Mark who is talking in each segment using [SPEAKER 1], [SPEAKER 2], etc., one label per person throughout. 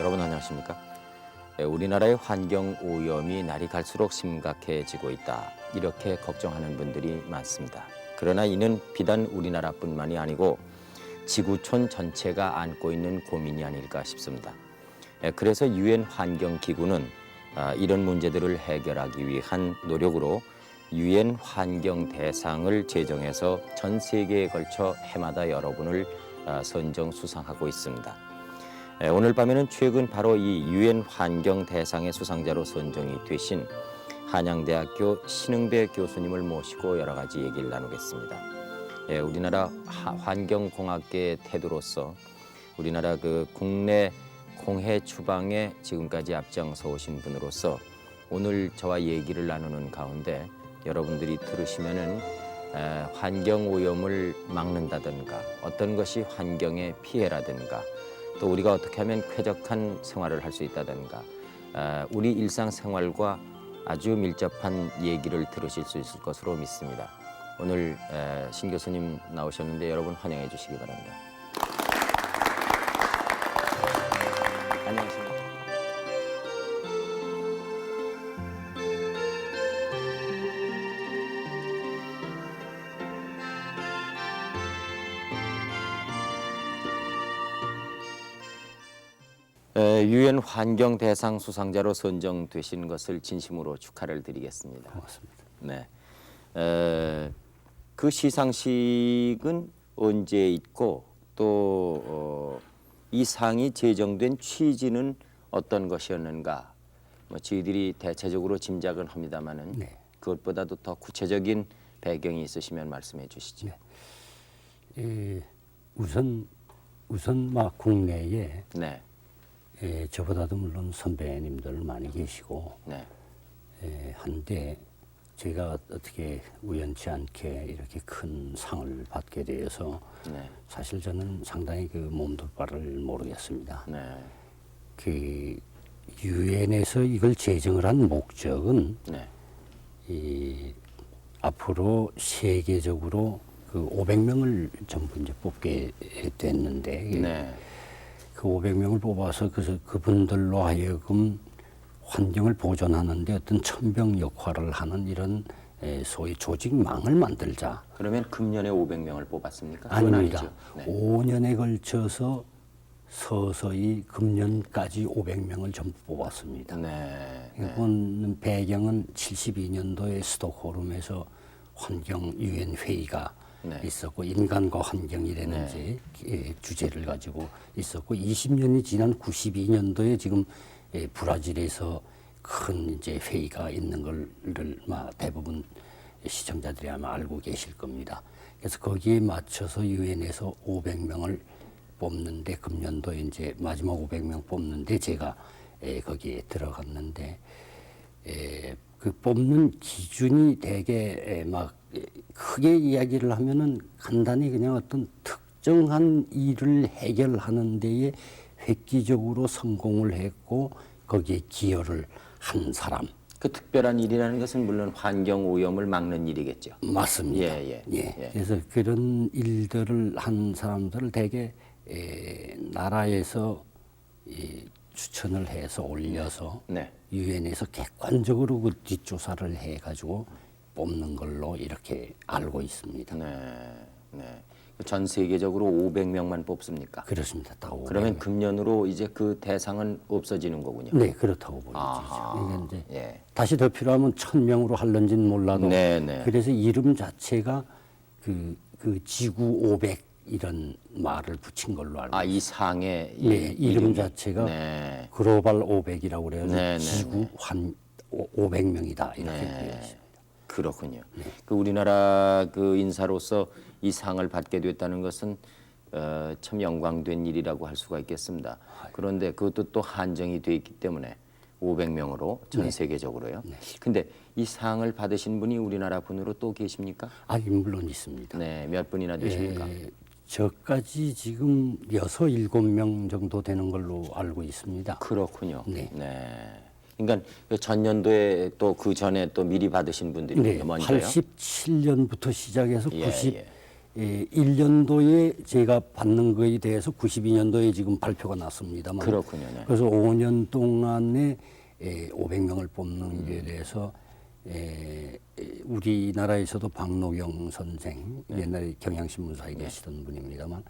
[SPEAKER 1] 여러분 안녕하십니까? 우리나라의 환경 오염이 날이 갈수록 심각해지고 있다. 이렇게 걱정하는 분들이 많습니다. 그러나 이는 비단 우리나라뿐만이 아니고 지구촌 전체가 안고 있는 고민이 아닐까 싶습니다. 그래서 유엔 환경기구는 이런 문제들을 해결하기 위한 노력으로 유엔 환경 대상을 제정해서 전 세계에 걸쳐 해마다 여러분을 선정 수상하고 있습니다. 오늘 밤에는 최근 바로 이 유엔 환경 대상의 수상자로 선정이 되신 한양대학교 신흥배 교수님을 모시고 여러 가지 얘기를 나누겠습니다. 우리나라 환경공학계의 태도로서 우리나라 그 국내 공해 추방에 지금까지 앞장서 오신 분으로서 오늘 저와 얘기를 나누는 가운데 여러분들이 들으시면은 환경 오염을 막는다든가 어떤 것이 환경의 피해라든가 또 우리가 어떻게 하면 쾌적한 생활을 할 수 있다든가 우리 일상생활과 아주 밀접한 얘기를 들으실 수 있을 것으로 믿습니다. 오늘 신 교수님 나오셨는데 여러분 환영해 주시기 바랍니다. 안녕하십니까. 유엔 환경 대상 수상자로 선정되신 것을 진심으로 축하를 드리겠습니다.
[SPEAKER 2] 고맙습니다.
[SPEAKER 1] 네. 그 시상식은 언제 있고 또 이 상이 제정된 취지는 어떤 것이었는가? 뭐 저희들이 대체적으로 짐작은 합니다만은
[SPEAKER 2] 네.
[SPEAKER 1] 그것보다도 더 구체적인 배경이 있으시면 말씀해 주시죠.
[SPEAKER 2] 네. 우선 막 국내에
[SPEAKER 1] 네.
[SPEAKER 2] 저보다도 물론 선배님들 많이 계시고
[SPEAKER 1] 네.
[SPEAKER 2] 한데 제가 어떻게 우연치 않게 이렇게 큰 상을 받게 되어서
[SPEAKER 1] 네.
[SPEAKER 2] 사실 저는 상당히 그 몸둘 바를 모르겠습니다.
[SPEAKER 1] 네.
[SPEAKER 2] 그 유엔에서 이걸 제정을 한 목적은
[SPEAKER 1] 네.
[SPEAKER 2] 이 앞으로 세계적으로 그 500명을 전부 이제 뽑게 됐는데
[SPEAKER 1] 네.
[SPEAKER 2] 그 500명을 뽑아서 그분들로 하여금 환경을 보존하는 데 어떤 천병 역할을 하는 이런 소위 조직망을 만들자.
[SPEAKER 1] 그러면 금년에 500명을 뽑았습니까?
[SPEAKER 2] 아닙니다.
[SPEAKER 1] 아니죠. 네.
[SPEAKER 2] 5년에 걸쳐서 서서히 금년까지 500명을 전부 뽑았습니다.
[SPEAKER 1] 네. 네.
[SPEAKER 2] 이번 배경은 72년도에 스톡홀름에서 환경 유엔 회의가
[SPEAKER 1] 네.
[SPEAKER 2] 있었고 인간과 환경이라는 주제를 가지고 있었고 20년이 지난 92년도에 지금 브라질에서 큰 이제 회의가 있는 걸 대부분 시청자들이 아마 알고 계실 겁니다. 그래서 거기에 맞춰서 유엔에서 500명을 뽑는데 금년도 이제 마지막 500명 뽑는데 제가 거기에 들어갔는데 그 뽑는 기준이 되게 막 크게 이야기를 하면은 간단히 그냥 어떤 특정한 일을 해결하는 데에 획기적으로 성공을 했고 거기에 기여를 한 사람.
[SPEAKER 1] 그 특별한 일이라는 것은 물론 환경 오염을 막는 일이겠죠.
[SPEAKER 2] 맞습니다.
[SPEAKER 1] 예.
[SPEAKER 2] 그래서 그런 일들을 한 사람들을 대개 나라에서 추천을 해서 올려서
[SPEAKER 1] 네.
[SPEAKER 2] 유엔에서 객관적으로 그 뒷조사를 해가지고 뽑는 걸로 이렇게 알고 있습니다.
[SPEAKER 1] 네. 전 세계적으로 500명만 뽑습니까?
[SPEAKER 2] 그렇습니다. 다 500명.
[SPEAKER 1] 그러면 금년으로 이제 그 대상은 없어지는 거군요.
[SPEAKER 2] 네, 그렇다고
[SPEAKER 1] 아하.
[SPEAKER 2] 보여지죠. 이게 이제
[SPEAKER 1] 예.
[SPEAKER 2] 다시 더 필요하면 1000명으로 할런지는 몰라도
[SPEAKER 1] 네.
[SPEAKER 2] 그래서 이름 자체가 그 지구 500 이런 말을 붙인 걸로 알고 있습니다.
[SPEAKER 1] 이 상의
[SPEAKER 2] 이름 자체가
[SPEAKER 1] 네.
[SPEAKER 2] 글로벌 500이라고 그래서
[SPEAKER 1] 네.
[SPEAKER 2] 지구 500명이다 이렇게 되어 있습니다.
[SPEAKER 1] 그렇군요. 그 우리나라 그 인사로서 이 상을 받게 됐다는 것은 참 영광된 일이라고 할 수가 있겠습니다. 그런데 그것도 또 한정이 돼 있기 때문에 500명으로 전 세계적으로요. 근데 이 상을 받으신 분이 우리나라 분으로 또 계십니까?
[SPEAKER 2] 물론 있습니다.
[SPEAKER 1] 네, 몇 분이나 되십니까?
[SPEAKER 2] 저까지 지금 6, 7명 정도 되는 걸로 알고 있습니다.
[SPEAKER 1] 그렇군요.
[SPEAKER 2] 네.
[SPEAKER 1] 그러니까 전년도에 또 그 전에 또 미리 받으신 분들이 먼저요.
[SPEAKER 2] 87년부터 시작해서 1년도에 제가 받는 거에 대해서 92년도에 지금 발표가 났습니다만
[SPEAKER 1] 그렇군요. 네.
[SPEAKER 2] 그래서 5년 동안에 500명을 뽑는 게 대해서 우리나라에서도 박노경 선생 옛날에 경향신문사에 계시던 분입니다만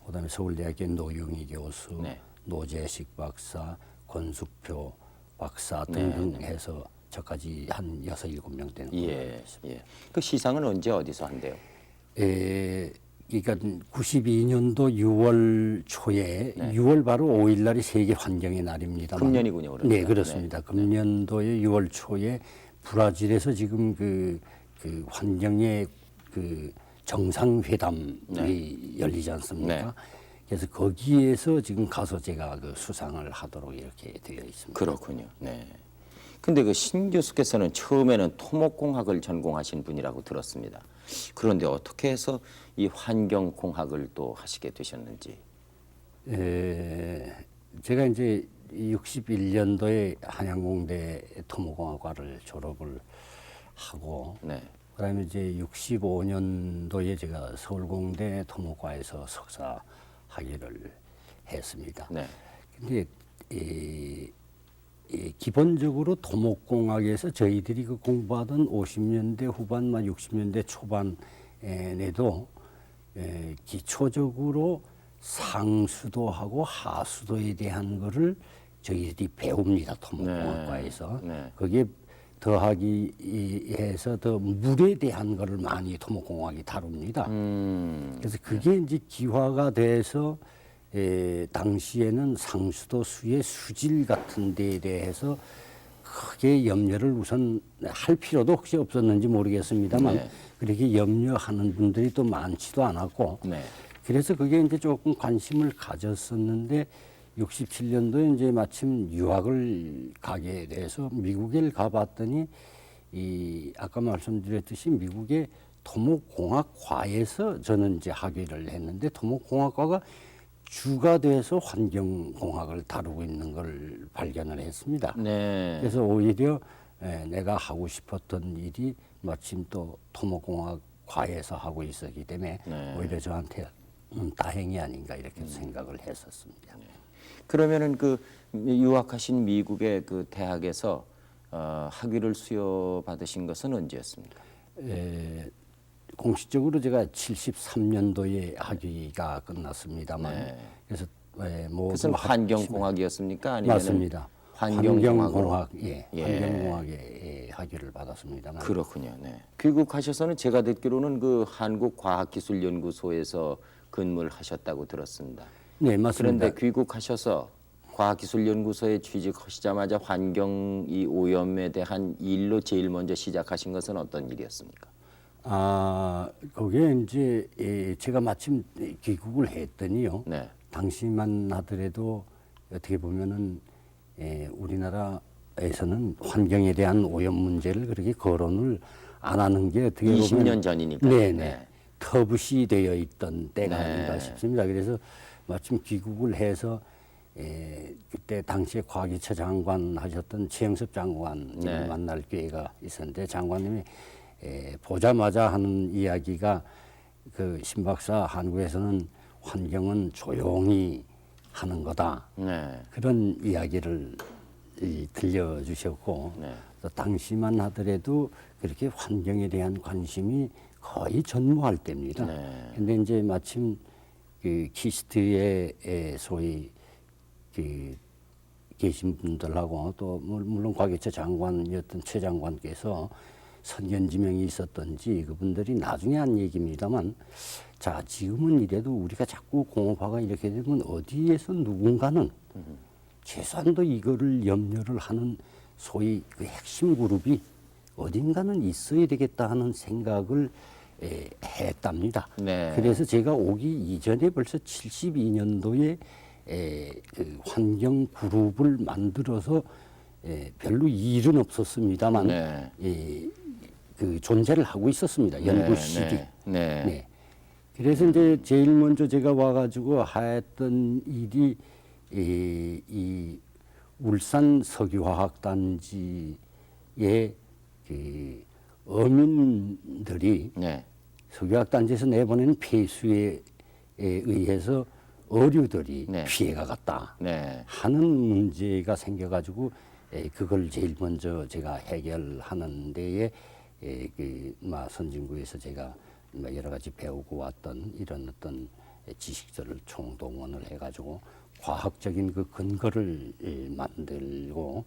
[SPEAKER 2] 그다음에 서울대학교 노영희 교수,
[SPEAKER 1] 네.
[SPEAKER 2] 노재식 박사, 권숙표 박사 등등 해서 저까지 한 6, 7명 되는
[SPEAKER 1] 예, 예. 그 시상은 언제 어디서 한대요?
[SPEAKER 2] 그러니까 92년도 6월 초에 6월 바로 5일 날이 세계 환경의 날입니다.
[SPEAKER 1] 금년이군요, 그러니까.
[SPEAKER 2] 네, 그렇습니다. 금년도의 6월 초에 브라질에서 지금 그 환경의 그 정상회담이 열리지 않습니까?
[SPEAKER 1] 네.
[SPEAKER 2] 그래서 거기에서 지금 가서 제가 그 수상을 하도록 이렇게 되어 있습니다.
[SPEAKER 1] 그렇군요. 네. 근데 그 신 교수께서는 처음에는 토목공학을 전공하신 분이라고 들었습니다. 그런데 어떻게 해서 이 환경공학을 또 하시게 되셨는지?
[SPEAKER 2] 제가 이제 61년도에 한양공대 토목공학과를 졸업을 하고
[SPEAKER 1] 네.
[SPEAKER 2] 그다음에 이제 65년도에 제가 서울공대 토목과에서 석사 학위를 했습니다.
[SPEAKER 1] 네.
[SPEAKER 2] 근데 기본적으로 토목공학에서 저희들이 그 공부하던 50년대 후반만 60년대 초반에도 기초적으로 상수도하고 하수도에 대한 거를 저희들이 배웁니다. 토목공학과에서.
[SPEAKER 1] 네.
[SPEAKER 2] 거기에 더하기 해서 더 물에 대한 거를 많이 토목공학이 다룹니다. 그래서 그게 이제 기화가 돼서 당시에는 상수도 수의 수질 같은 데에 대해서 크게 염려를 우선 할 필요도 혹시 없었는지 모르겠습니다만
[SPEAKER 1] 네.
[SPEAKER 2] 그렇게 염려하는 분들이 또 많지도 않았고
[SPEAKER 1] 네.
[SPEAKER 2] 그래서 그게 이제 조금 관심을 가졌었는데 67년도에 이제 마침 유학을 가게 돼서 미국에 가봤더니 이 아까 말씀드렸듯이 미국의 토목공학과에서 저는 이제 학위를 했는데 토목공학과가 주가 돼서 환경공학을 다루고 있는 걸 발견을 했습니다.
[SPEAKER 1] 네.
[SPEAKER 2] 그래서 오히려 내가 하고 싶었던 일이 마침 또 토목공학과에서 하고 있었기 때문에
[SPEAKER 1] 네.
[SPEAKER 2] 오히려 저한테 다행이 아닌가 이렇게 생각을 했었습니다.
[SPEAKER 1] 그러면은 그 유학하신 미국의 그 대학에서 학위를 수여 받으신 것은 언제였습니까?
[SPEAKER 2] 공식적으로 제가 73년도에 학위가 끝났습니다만
[SPEAKER 1] 네.
[SPEAKER 2] 그래서 뭐
[SPEAKER 1] 그것은 환경공학이었습니까? 아니면
[SPEAKER 2] 맞습니다.
[SPEAKER 1] 환경공학으로?
[SPEAKER 2] 환경공학, 환경공학에 학위를 받았습니다만
[SPEAKER 1] 그렇군요. 네. 귀국하셔서는 제가 듣기로는 그 한국과학기술연구소에서 근무를 하셨다고 들었습니다.
[SPEAKER 2] 네, 맞습니다.
[SPEAKER 1] 그런데 귀국하셔서 과학기술연구소에 취직하시자마자 환경 이 오염에 대한 일로 제일 먼저 시작하신 것은 어떤 일이었습니까?
[SPEAKER 2] 그게 이제 제가 마침 귀국을 했더니요.
[SPEAKER 1] 네.
[SPEAKER 2] 당시만 하더라도 어떻게 보면은 우리나라에서는 환경에 대한 오염 문제를 그렇게 거론을 안 하는 게 어떻게 보면
[SPEAKER 1] 20년 전이니까.
[SPEAKER 2] 네네.
[SPEAKER 1] 네.
[SPEAKER 2] 터부시 되어 있던 때가
[SPEAKER 1] 네.
[SPEAKER 2] 아닌가 싶습니다. 그래서 마침 귀국을 해서 그때 당시에 과기처 장관 하셨던 최영섭 장관님을
[SPEAKER 1] 네.
[SPEAKER 2] 만날 기회가 있었는데 장관님이 보자마자 하는 이야기가 그 신박사 한국에서는 환경은 조용히 하는 거다.
[SPEAKER 1] 네.
[SPEAKER 2] 그런 이야기를 들려주셨고
[SPEAKER 1] 네.
[SPEAKER 2] 또 당시만 하더라도 그렇게 환경에 대한 관심이 거의 전무할 때입니다.
[SPEAKER 1] 네.
[SPEAKER 2] 근데 이제 마침 그 키스트에 소위 그 계신 분들하고 또 물론 과기처 장관이었던 최 장관께서 선견지명이 있었던지 그분들이 나중에 한 얘기입니다만 자 지금은 이래도 우리가 자꾸 공업화가 이렇게 되면 어디에서 누군가는 최소한도 이거를 염려를 하는 소위 그 핵심 그룹이 어딘가는 있어야 되겠다 하는 생각을 했답니다.
[SPEAKER 1] 네.
[SPEAKER 2] 그래서 제가 오기 이전에 벌써 72년도에 그 환경 그룹을 만들어서 별로 일은 없었습니다만
[SPEAKER 1] 네.
[SPEAKER 2] 그 존재를 하고 있었습니다. 연구실이.
[SPEAKER 1] 네.
[SPEAKER 2] 네. 그래서 이제 제일 먼저 제가 와가지고 했던 일이 이 울산 석유화학단지의 그 어민들이
[SPEAKER 1] 네.
[SPEAKER 2] 석유화학단지에서 내보내는 폐수에 의해서 어류들이
[SPEAKER 1] 네.
[SPEAKER 2] 피해가 갔다
[SPEAKER 1] 네.
[SPEAKER 2] 하는 문제가 생겨가지고 그걸 제일 먼저 제가 해결하는 데에 선진구에서 제가 여러 가지 배우고 왔던 이런 어떤 지식들을 총동원을 해가지고 과학적인 그 근거를 만들고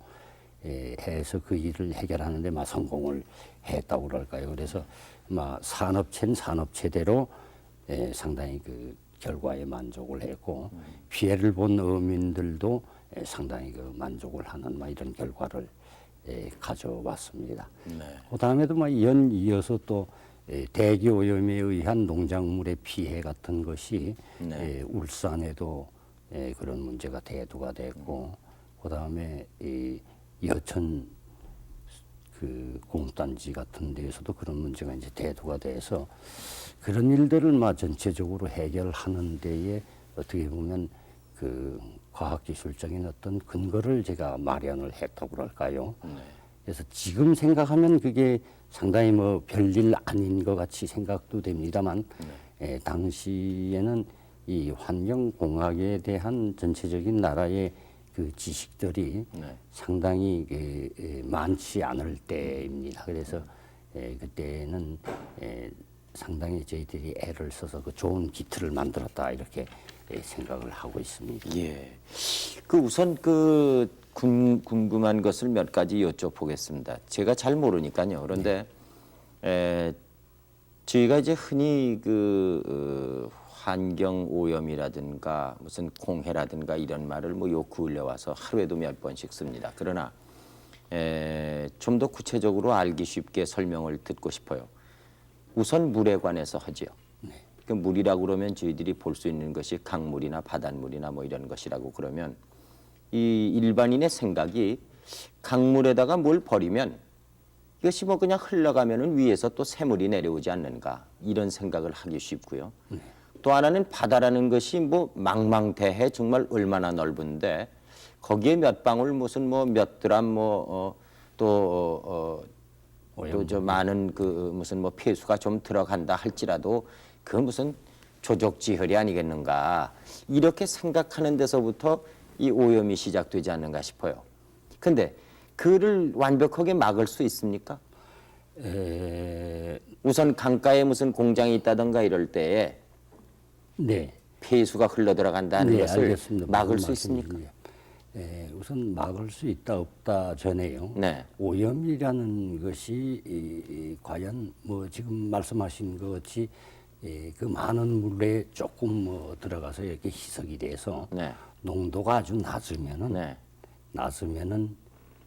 [SPEAKER 2] 해서 그 일을 해결하는데 성공을 했다고 그럴까요? 그래서 산업체는 산업체대로 상당히 그 결과에 만족을 했고 피해를 본 어민들도 상당히 그 만족을 하는 이런 결과를 가져왔습니다.
[SPEAKER 1] 네.
[SPEAKER 2] 그 다음에도 연이어서 또 대기 오염에 의한 농작물의 피해 같은 것이
[SPEAKER 1] 네.
[SPEAKER 2] 울산에도 그런 문제가 대두가 됐고 그 다음에 여천 그 공단지 같은 데에서도 그런 문제가 이제 대두가 돼서 그런 일들을 전체적으로 해결하는 데에 어떻게 보면 그 과학기술적인 어떤 근거를 제가 마련을 했다고 그럴까요? 그래서 지금 생각하면 그게 상당히 별일 아닌 것 같이 생각도 됩니다만 당시에는 이 환경공학에 대한 전체적인 나라의 그 지식들이 상당히 많지 않을 때입니다. 그래서 그때는 상당히 저희들이 애를 써서 그 좋은 기틀을 만들었다 이렇게 생각을 하고 있습니다.
[SPEAKER 1] 예. 우선 궁금한 것을 몇 가지 여쭤보겠습니다. 제가 잘 모르니까요. 그런데 저희가 이제 흔히 환경 오염이라든가 무슨 공해라든가 이런 말을 요 근래 와서 하루에도 몇 번씩 씁니다. 그러나 좀 더 구체적으로 알기 쉽게 설명을 듣고 싶어요. 우선 물에 관해서 하지요. 그 물이라고 그러면 저희들이 볼 수 있는 것이 강물이나 바닷물이나 이런 것이라고 그러면 이 일반인의 생각이 강물에다가 뭘 버리면 이것이 그냥 흘러가면은 위에서 또 새물이 내려오지 않는가 이런 생각을 하기 쉽고요. 또 하나는 바다라는 것이 망망대해 정말 얼마나 넓은데 거기에 몇 방울 무슨 몇 드람 또 저 많은 무슨 폐수가 좀 들어간다 할지라도 그 무슨 조족지혈이 아니겠는가 이렇게 생각하는 데서부터 이 오염이 시작되지 않는가 싶어요. 근데 그를 완벽하게 막을 수 있습니까? 우선 강가에 무슨 공장이 있다던가 이럴 때에
[SPEAKER 2] 네.
[SPEAKER 1] 폐수가 흘러 들어간다는 것을
[SPEAKER 2] 알겠습니다.
[SPEAKER 1] 막을 수 있습니까?
[SPEAKER 2] 우선 막을 수 있다 없다 전에요.
[SPEAKER 1] 네.
[SPEAKER 2] 오염이라는 것이 과연 지금 말씀하신 것 같이 그 많은 물에 조금 들어가서 이렇게 희석이 돼서
[SPEAKER 1] 네.
[SPEAKER 2] 농도가 아주 낮으면은
[SPEAKER 1] 네.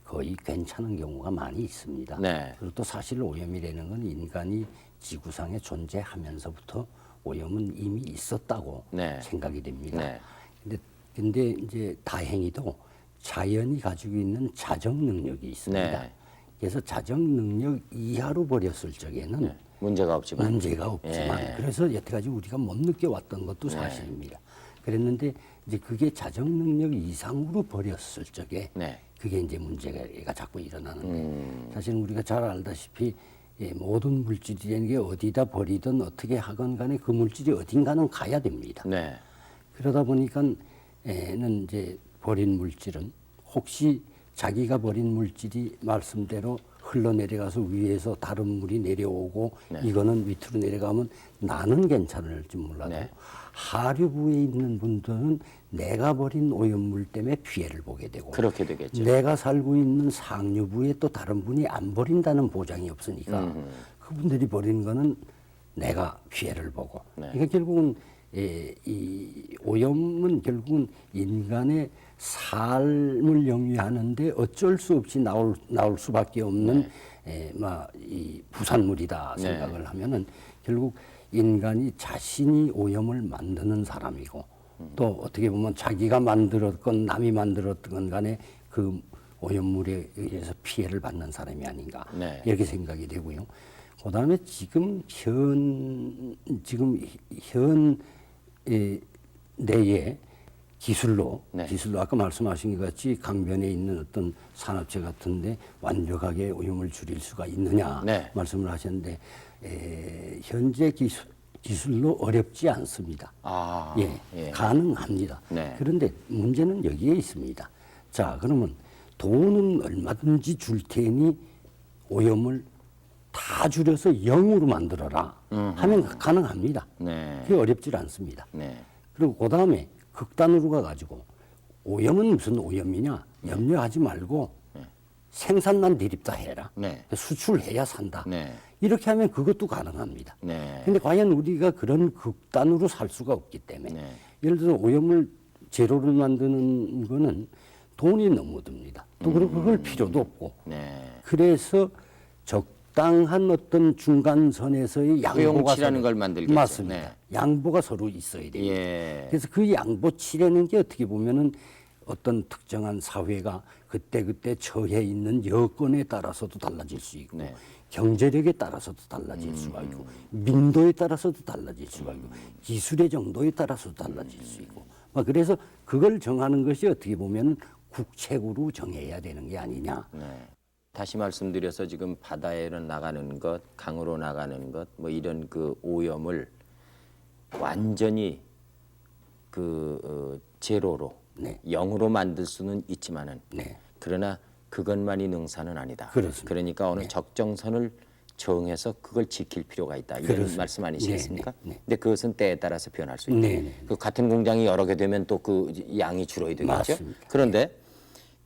[SPEAKER 2] 거의 괜찮은 경우가 많이 있습니다.
[SPEAKER 1] 네.
[SPEAKER 2] 그리고 또 사실 오염이라는 건 인간이 지구상에 존재하면서부터 오염은 이미 있었다고 생각이 됩니다. 근데 이제 다행히도 자연이 가지고 있는 자정 능력이 있습니다. 그래서 자정 능력 이하로 버렸을 적에는
[SPEAKER 1] 문제가 없지만
[SPEAKER 2] 그래서 여태까지 우리가 못 느껴왔던 것도 사실입니다. 그랬는데 이제 그게 자정 능력 이상으로 버렸을 적에 그게 이제 문제가 자꾸 일어나는데 사실 우리가 잘 알다시피 모든 물질이라는 게 어디다 버리든 어떻게 하건 간에 그 물질이 어딘가는 가야 됩니다. 그러다 보니까는 이제 버린 물질은 혹시 자기가 버린 물질이 말씀대로 흘러내려가서 위에서 다른 물이 내려오고 이거는 밑으로 내려가면 나는 괜찮을지 몰라도 하류부에 있는 분들은 내가 버린 오염물 때문에 피해를 보게 되고
[SPEAKER 1] 그렇게 되겠죠.
[SPEAKER 2] 내가 살고 있는 상류부에 또 다른 분이 안 버린다는 보장이 없으니까 그분들이 버리는 거는 내가 피해를 보고 그러니까 결국은 이 오염은 결국은 인간의 삶을 영위하는데 어쩔 수 없이 나올 수밖에 없는 이 부산물이다 생각을 하면은 결국 인간이 자신이 오염을 만드는 사람이고 또 어떻게 보면 자기가 만들었건 남이 만들었건 간에 그 오염물에 의해서 피해를 받는 사람이 아닌가 이렇게 생각이 되고요. 그다음에 지금 현 내에 기술로
[SPEAKER 1] 네.
[SPEAKER 2] 아까 말씀하신 것 같이 강변에 있는 어떤 산업체 같은데 완벽하게 오염을 줄일 수가 있느냐
[SPEAKER 1] 네.
[SPEAKER 2] 말씀을 하셨는데 현재 기술로 어렵지 않습니다.
[SPEAKER 1] 아,
[SPEAKER 2] 예,
[SPEAKER 1] 예.
[SPEAKER 2] 가능합니다.
[SPEAKER 1] 네.
[SPEAKER 2] 그런데 문제는 여기에 있습니다. 자, 그러면 돈은 얼마든지 줄 테니 오염을 다 줄여서 0으로 만들어라 하면 가능합니다.
[SPEAKER 1] 네.
[SPEAKER 2] 그게 어렵지 않습니다.
[SPEAKER 1] 네.
[SPEAKER 2] 그리고 그 다음에 극단으로 가가지고 오염은 무슨 오염이냐 염려하지 말고 생산만 대립다 해라.
[SPEAKER 1] 네.
[SPEAKER 2] 수출해야 산다.
[SPEAKER 1] 네.
[SPEAKER 2] 이렇게 하면 그것도 가능합니다.
[SPEAKER 1] 네.
[SPEAKER 2] 근데 과연 우리가 그런 극단으로 살 수가 없기 때문에
[SPEAKER 1] 네.
[SPEAKER 2] 예를 들어 오염을 제로를 만드는 거는 돈이 너무 듭니다. 또 그리고 그걸 필요도 없고.
[SPEAKER 1] 네.
[SPEAKER 2] 그래서 적당한 어떤 중간선에서의 양보가
[SPEAKER 1] 허용치라는
[SPEAKER 2] 서로-
[SPEAKER 1] 걸 만들겠죠.
[SPEAKER 2] 맞습니다.
[SPEAKER 1] 네.
[SPEAKER 2] 양보가 서로 있어야 됩니다.
[SPEAKER 1] 예.
[SPEAKER 2] 그래서 그 양보치라는 게 어떻게 보면은 어떤 특정한 사회가 그때 처해 있는 여건에 따라서도 달라질 수 있고
[SPEAKER 1] 네.
[SPEAKER 2] 경제력에 따라서도 달라질 수가 있고 민도에 따라서도 달라질 수가 있고 기술의 정도에 따라서도 달라질 수 있고 그래서 그걸 정하는 것이 어떻게 보면 국책으로 정해야 되는 게 아니냐.
[SPEAKER 1] 네. 다시 말씀드려서 지금 바다에로 나가는 것, 강으로 나가는 것, 뭐 이런 그 오염을 완전히 제로로,
[SPEAKER 2] 네.
[SPEAKER 1] 0으로 만들 수는 있지만은
[SPEAKER 2] 네.
[SPEAKER 1] 그러나 그것만이 능사는 아니다.
[SPEAKER 2] 그렇습니다.
[SPEAKER 1] 그러니까 어느 적정선을 정해서 그걸 지킬 필요가 있다. 이런
[SPEAKER 2] 그렇습니다.
[SPEAKER 1] 말씀 아니시겠습니까?
[SPEAKER 2] 네, 네, 네.
[SPEAKER 1] 근데 그것은 때에 따라서 변할 수 있다.
[SPEAKER 2] 네, 네.
[SPEAKER 1] 그 같은 공장이 여러 개 되면 또 그 양이 줄어야 되겠죠.
[SPEAKER 2] 맞습니다.
[SPEAKER 1] 그런데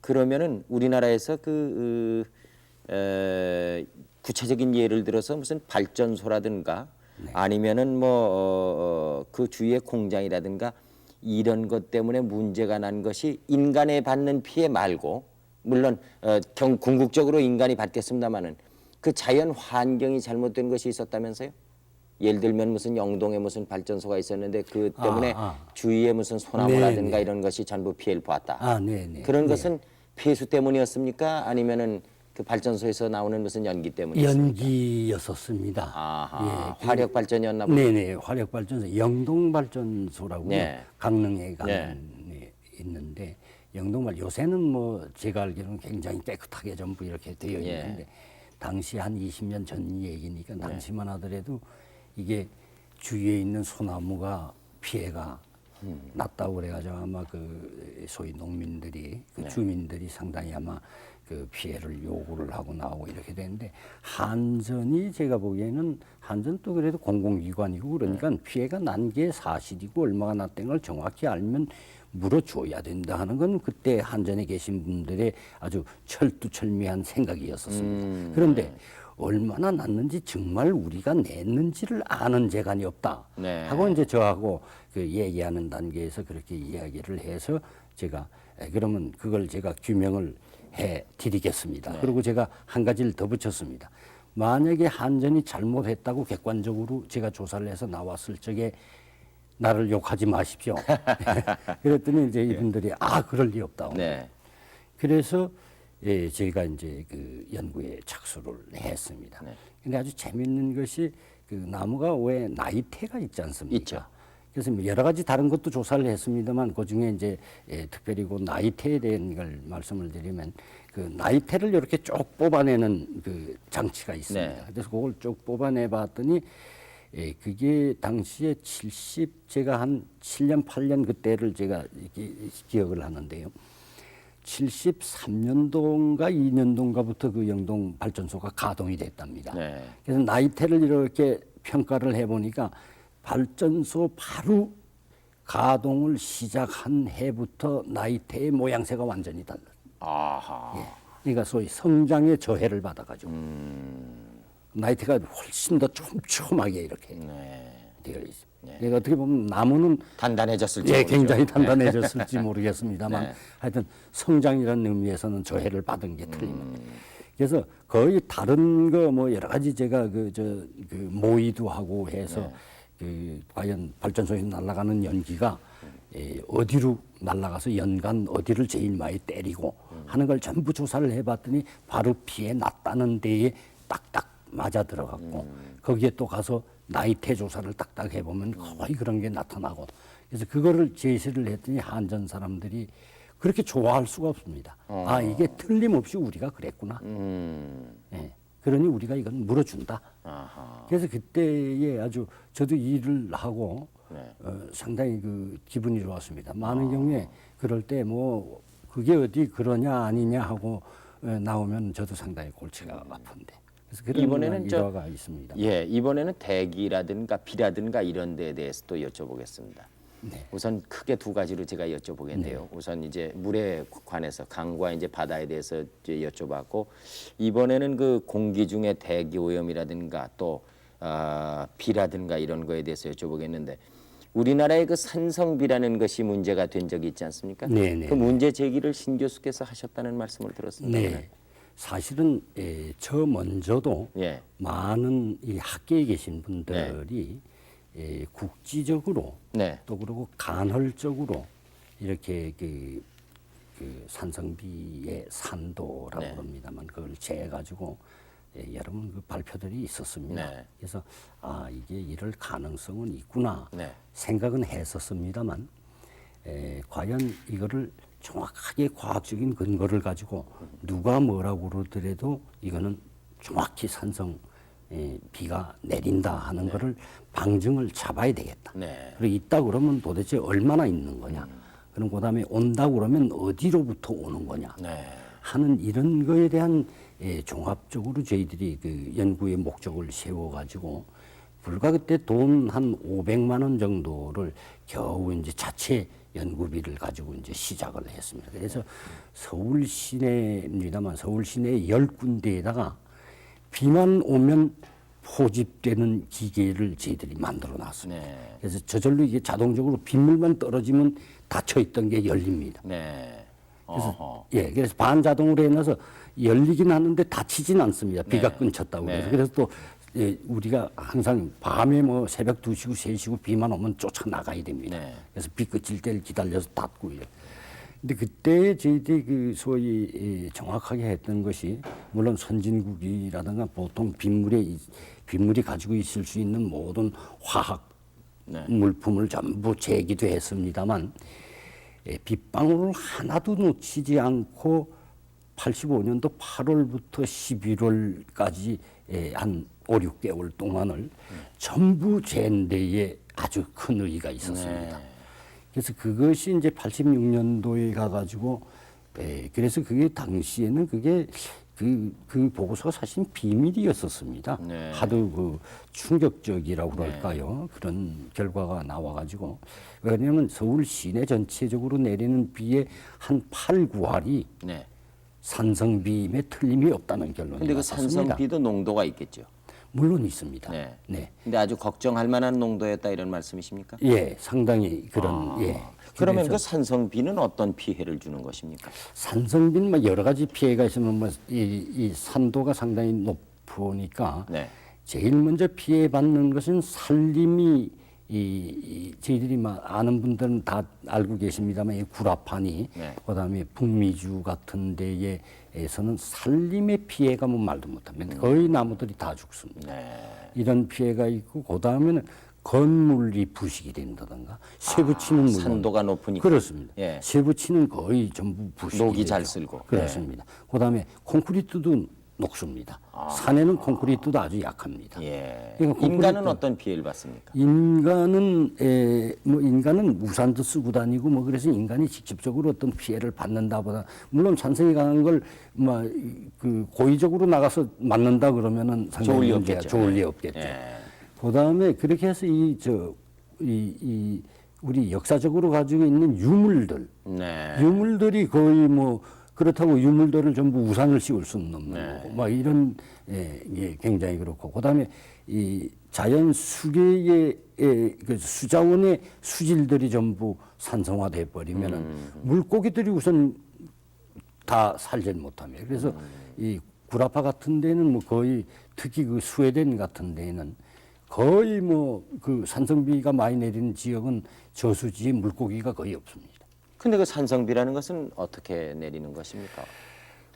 [SPEAKER 1] 그러면은 우리나라에서 구체적인 예를 들어서 무슨 발전소라든가 아니면은 그 주위의 공장이라든가 이런 것 때문에 문제가 난 것이 인간에 받는 피해 말고 물론 궁극적으로 인간이 받겠습니다마는 그 자연 환경이 잘못된 것이 있었다면서요? 예를 들면 무슨 영동에 무슨 발전소가 있었는데 그 때문에 주위에 무슨 소나무라든가
[SPEAKER 2] 네.
[SPEAKER 1] 이런 것이 전부 피해를 보았다.
[SPEAKER 2] 네.
[SPEAKER 1] 그런 것은 폐수 때문이었습니까? 아니면은 그 발전소에서 나오는 무슨 연기 때문이었습니까?
[SPEAKER 2] 연기였었습니다.
[SPEAKER 1] 아하, 화력 발전이었나 보죠.
[SPEAKER 2] 네네, 화력 발전소, 영동 발전소라고
[SPEAKER 1] 네.
[SPEAKER 2] 강릉에 가는 데 있는데 요새는 뭐 제가 알기로는 굉장히 깨끗하게 전부 이렇게 되어 있는데 당시 한 20년 전 얘기니까 당시만 하더라도 이게 주위에 있는 소나무가 피해가 났다고 그래가지고 아마 그 소위 농민들이 주민들이 상당히 아마 그 피해를 요구를 하고 나오고 이렇게 되는데 한전이 제가 보기에는 한전 또 그래도 공공기관이고 그러니까 피해가 난 게 사실이고 얼마가 났다는 걸 정확히 알면 물어줘야 된다 하는 건 그때 한전에 계신 분들의 아주 철두철미한 생각이었었습니다. 그런데 얼마나 났는지 정말 우리가 냈는지를 아는 재간이 없다
[SPEAKER 1] 네.
[SPEAKER 2] 하고 이제 저하고 그 얘기하는 단계에서 그렇게 이야기를 해서 제가 그러면 그걸 제가 규명을 해 드리겠습니다. 그리고 제가 한 가지를 더 붙였습니다. 만약에 한전이 잘못했다고 객관적으로 제가 조사를 해서 나왔을 적에 나를 욕하지 마십시오. 그랬더니 이제 이분들이 그럴 리 없다고.
[SPEAKER 1] 네.
[SPEAKER 2] 그래서 저희가 이제 그 연구에 착수를 했습니다. 근데 아주 재밌는 것이 그 나무가 왜 나이테가 있지 않습니까?
[SPEAKER 1] 있죠.
[SPEAKER 2] 그래서 뭐 여러 가지 다른 것도 조사를 했습니다만 그 중에 이제 특별히 그 나이테에 대한 걸 말씀을 드리면 그 나이테를 이렇게 쭉 뽑아내는 그 장치가 있습니다.
[SPEAKER 1] 네.
[SPEAKER 2] 그래서 그걸 쭉 뽑아내 봤더니 그게 당시에 제가 한 7년, 8년 그때를 제가 기억을 하는데요. 73년도인가 2년도인가부터 그 영동 발전소가 가동이 됐답니다.
[SPEAKER 1] 네.
[SPEAKER 2] 그래서 나이테를 이렇게 평가를 해보니까 발전소 바로 가동을 시작한 해부터 나이테의 모양새가 완전히 달라요.
[SPEAKER 1] 아하.
[SPEAKER 2] 그러니까 소위 성장의 저해를 받아가지고 나이테가 훨씬 더 촘촘하게 이렇게 되어 있습니다. 그러니까 어떻게 보면 나무는
[SPEAKER 1] 단단해졌을지
[SPEAKER 2] 굉장히
[SPEAKER 1] 모르죠.
[SPEAKER 2] 단단해졌을지 모르겠습니다만 하여튼 성장이라는 의미에서는 저해를 받은 게 틀림없다. 그래서 거의 다른 거 뭐 여러 가지 제가 그 모의도 하고 해서 그 과연 발전소에서 날아가는 연기가 어디로 날아가서 연간 어디를 제일 많이 때리고 하는 걸 전부 조사를 해봤더니 바로 피해 났다는 데에 딱딱 맞아 들어갔고 거기에 또 가서 나이테 조사를 딱딱 해보면 거의 그런 게 나타나고 그래서 그거를 제시를 했더니 한전 사람들이 그렇게 좋아할 수가 없습니다. 아, 이게 틀림없이 우리가 그랬구나. 예. 그러니 우리가 이건 물어준다.
[SPEAKER 1] 아하.
[SPEAKER 2] 그래서 그때에 아주 저도 일을 하고
[SPEAKER 1] 네.
[SPEAKER 2] 상당히 그 기분이 좋았습니다. 많은 경우에 그럴 때 뭐 그게 어디 그러냐 아니냐 하고 나오면 저도 상당히 골치가 아픈데. 그래서 그런
[SPEAKER 1] 이번에는
[SPEAKER 2] 일화가 있습니다.
[SPEAKER 1] 예, 이번에는 대기라든가 비라든가 이런 데에 대해서 또 여쭤보겠습니다.
[SPEAKER 2] 네.
[SPEAKER 1] 우선 크게 두 가지로 제가 여쭤보겠는데요. 우선 이제 물에 관해서 강과 이제 바다에 대해서 이제 여쭤봤고, 이번에는 그 공기 중에 대기 오염이라든가 또 비라든가 이런 거에 대해서 여쭤보겠는데, 우리나라의 그 산성비라는 것이 문제가 된 적이 있지 않습니까?
[SPEAKER 2] 네네.
[SPEAKER 1] 그 문제 제기를 신 교수께서 하셨다는 말씀을 들었습니다.
[SPEAKER 2] 네. 사실은 저 먼저도
[SPEAKER 1] 예.
[SPEAKER 2] 많은 이 학계에 계신 분들이 국지적으로
[SPEAKER 1] 네.
[SPEAKER 2] 또 그리고 간헐적으로 이렇게 그 산성비의 산도라고
[SPEAKER 1] 네.
[SPEAKER 2] 합니다만 그걸 재가지고 여러 번 그 발표들이 있었습니다.
[SPEAKER 1] 네.
[SPEAKER 2] 그래서 아 이게 이럴 가능성은 있구나
[SPEAKER 1] 네.
[SPEAKER 2] 생각은 했었습니다만 과연 이거를 정확하게 과학적인 근거를 가지고 누가 뭐라고 그러더라도 이거는 정확히 산성 비가 내린다 하는 거를 방증을 잡아야 되겠다.
[SPEAKER 1] 네.
[SPEAKER 2] 그리고 있다 그러면 도대체 얼마나 있는 거냐. 그럼 그다음에 온다 그러면 어디로부터 오는 거냐.
[SPEAKER 1] 네.
[SPEAKER 2] 하는 이런 거에 대한 종합적으로 저희들이 그 연구의 목적을 세워가지고 불과 그때 돈 한 500만 원 정도를 겨우 이제 자체 연구비를 가지고 이제 시작을 했습니다. 그래서 서울 시내입니다만 서울 시내 10군데에다가 비만 오면 포집되는 기계를 저희들이 만들어 놨습니다.
[SPEAKER 1] 네.
[SPEAKER 2] 그래서 저절로 이게 자동적으로 빗물만 떨어지면 닫혀 있던 게 열립니다.
[SPEAKER 1] 네.
[SPEAKER 2] 그래서
[SPEAKER 1] 어허.
[SPEAKER 2] 예, 그래서 반자동으로 해놔서 열리긴 하는데 닫히진 않습니다. 비가
[SPEAKER 1] 네.
[SPEAKER 2] 끊쳤다고
[SPEAKER 1] 네.
[SPEAKER 2] 그래서 그래서 또 우리가 항상 밤에 뭐 새벽 2시고 3시고 비만 오면 쫓아 나가야 됩니다.
[SPEAKER 1] 네.
[SPEAKER 2] 그래서 비 그칠 때를 기다려서 닫고 이래. 근데 그때 저희들이 그 소위 정확하게 했던 것이 물론 선진국이라든가 보통 빗물이 가지고 있을 수 있는 모든 화학
[SPEAKER 1] 네.
[SPEAKER 2] 물품을 전부 제기도 했습니다만 빗방울 하나도 놓치지 않고 85년도 8월부터 11월까지 한 5, 6개월 동안을 전부 잰 데에 아주 큰 의의가 있었습니다.
[SPEAKER 1] 네.
[SPEAKER 2] 그래서 그것이 이제 86년도에 가가지고 그래서 그게 당시에는 그게 그 보고서가 사실 비밀이었었습니다.
[SPEAKER 1] 네.
[SPEAKER 2] 하도 그 충격적이라고 그럴까요? 그런 결과가 나와가지고 왜냐하면 서울 시내 전체적으로 내리는 비의 한 8, 9할이
[SPEAKER 1] 네.
[SPEAKER 2] 산성비임에 틀림이 없다는 결론이
[SPEAKER 1] 근데 그
[SPEAKER 2] 났습니다.
[SPEAKER 1] 산성비도 농도가 있겠죠.
[SPEAKER 2] 물론 있습니다.
[SPEAKER 1] 네.
[SPEAKER 2] 네.
[SPEAKER 1] 근데 아주 걱정할 만한 농도였다 이런 말씀이십니까?
[SPEAKER 2] 예, 상당히 그런 예.
[SPEAKER 1] 그러면
[SPEAKER 2] 그래서
[SPEAKER 1] 그 산성비는 어떤 피해를 주는 것입니까?
[SPEAKER 2] 산성비는 뭐 여러 가지 피해가 있으면 뭐 이 산도가 상당히 높으니까
[SPEAKER 1] 네.
[SPEAKER 2] 제일 먼저 피해받는 것은 산림이 저희들이 막 아는 분들은 다 알고 계십니다만 이 구라파니
[SPEAKER 1] 네.
[SPEAKER 2] 그다음에 북미주 같은 데에서는 산림의 피해가 뭐 말도 못합니다. 거의 나무들이 다 죽습니다.
[SPEAKER 1] 네.
[SPEAKER 2] 이런 피해가 있고 그다음에는 건물이 부식이 된다든가 쇠 붙이는 물론
[SPEAKER 1] 산도가 높으니까.
[SPEAKER 2] 그렇습니다.
[SPEAKER 1] 예.
[SPEAKER 2] 쇠 붙이는 거의 전부 부식이
[SPEAKER 1] 녹이
[SPEAKER 2] 되죠.
[SPEAKER 1] 잘 쓸고.
[SPEAKER 2] 그렇습니다. 그다음에 콘크리트도 녹습니다. 산에는 콘크리트도 아주 약합니다.
[SPEAKER 1] 예.
[SPEAKER 2] 그러니까
[SPEAKER 1] 인간은
[SPEAKER 2] 콘크리트-
[SPEAKER 1] 어떤 피해를 받습니까?
[SPEAKER 2] 인간은 뭐 인간은 우산도 쓰고 다니고 뭐 그래서 인간이 직접적으로 어떤 피해를 받는다보다 물론 산성이 강한 걸 뭐 그 고의적으로 나가서 맞는다 그러면은
[SPEAKER 1] 좋을
[SPEAKER 2] 상당히
[SPEAKER 1] 리
[SPEAKER 2] 문제가
[SPEAKER 1] 없겠죠.
[SPEAKER 2] 좋을 리
[SPEAKER 1] 네.
[SPEAKER 2] 없겠죠.
[SPEAKER 1] 예.
[SPEAKER 2] 그다음에 그렇게 해서 우리 역사적으로 가지고 있는 유물들
[SPEAKER 1] 네.
[SPEAKER 2] 유물들이 거의 뭐 그렇다고 유물들을 전부 우산을 씌울 수는 없는
[SPEAKER 1] 네.
[SPEAKER 2] 거고, 막 이런 굉장히 그렇고, 그다음에 이 자연 수계의 그 수자원의 수질들이 전부 산성화돼 버리면은 물고기들이 우선 다 살질 못하며 그래서 이 구라파 같은 데는 뭐 거의 특히 그 스웨덴 같은 데는 거의 뭐 그 산성비가 많이 내리는 지역은 저수지에 물고기가 거의 없습니다.
[SPEAKER 1] 근데 그 산성비라는 것은 어떻게 내리는 것입니까?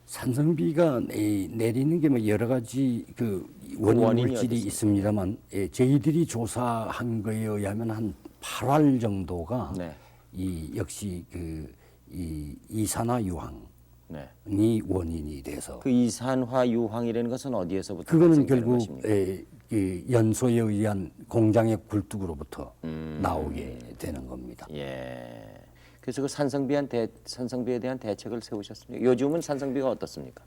[SPEAKER 2] 산성비가 내리는 게 뭐 여러 가지 그 원인
[SPEAKER 1] 원인이
[SPEAKER 2] 물질이
[SPEAKER 1] 어디
[SPEAKER 2] 있습니다만 저희들이 조사한 거에 의하면 한 8할 정도가
[SPEAKER 1] 네.
[SPEAKER 2] 이 역시 이 이산화 유황이
[SPEAKER 1] 네.
[SPEAKER 2] 원인이 돼서
[SPEAKER 1] 그 이산화 유황이라는 것은 어디에서부터
[SPEAKER 2] 그거는
[SPEAKER 1] 발생되는
[SPEAKER 2] 결국
[SPEAKER 1] 것입니까?
[SPEAKER 2] 그 연소에 의한 공장의 굴뚝으로부터 나오게 되는 겁니다.
[SPEAKER 1] 예. 그래서 그 산성비에 대한 대책을 세우셨습니까? 요즘은 산성비가 어떻습니까?